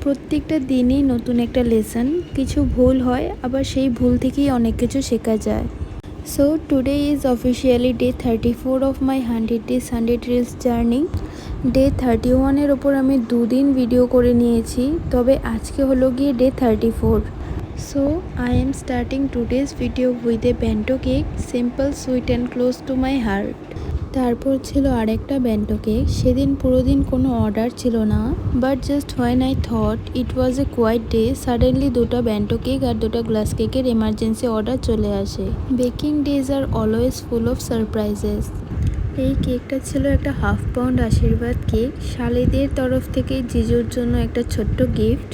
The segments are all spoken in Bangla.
প্রত্যেকটা দিনই নতুন একটা লেসন। কিছু ভুল হয়, আবার সেই ভুল থেকেই অনেক কিছু শেখা যায়। So today is officially day 34 of my 100 days 100 reels journey. Day 31-এর ওপর আমি 2 দিন ভিডিও করে নিয়েছি, তবে আজকে হলো গিয়ে day 34। So I am starting today's video with a bento cake, simple, sweet and close to my heart. তারপর ছিল আরেকটা বেন্টো কেক। সেদিন পুরো দিন কোনো অর্ডার ছিল না, but just when I thought it was a quiet day, suddenly দুটো বেন্টো কেক আর দুটো গ্লাস কেকের এমার্জেন্সি অর্ডার চলে আসে। Baking days are always full of surprises. এই কেকটা ছিল একটা হাফ পাউন্ড আশীর্বাদ কেক, শালিদের তরফ থেকে জিজুর জন্য একটা ছোট্ট গিফট।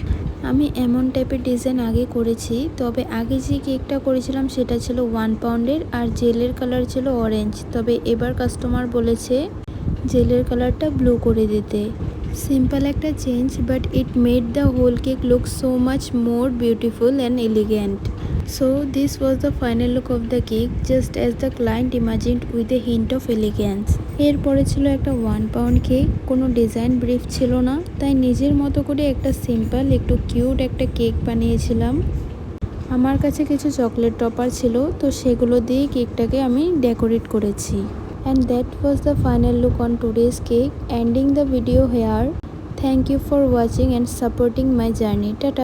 আমি এমন টাইপের ডিজাইন আগে করেছি, তবে আগে যে কেকটা করেছিলাম সেটা ছিল 1 পাউন্ডের আর জেলের কালার ছিল অরেঞ্জ, তবে এবার কাস্টমার বলেছে জেলের কালারটা ব্লু করে দিতে। সিম্পল একটা change, but it made the whole cake look so much more beautiful and elegant. So this was the final look of the cake, just as the client imagined with a hint of elegance. এরপরে ছিল একটা 1 পাউন্ড কেক, কোনো ডিজাইন ব্রিফ ছিল না, তাই নিজের মতো করে একটা সিম্পল একটু কিউট একটা কেক বানিয়েছিলাম। আমার কাছে কিছু চকলেট টপার ছিল, তো সেগুলো দিয়ে কেকটাকে আমি ডেকোরেট করেছি। And that was the final look on today's cake. Ending the video here. Thank you for watching and supporting my journey. Tata.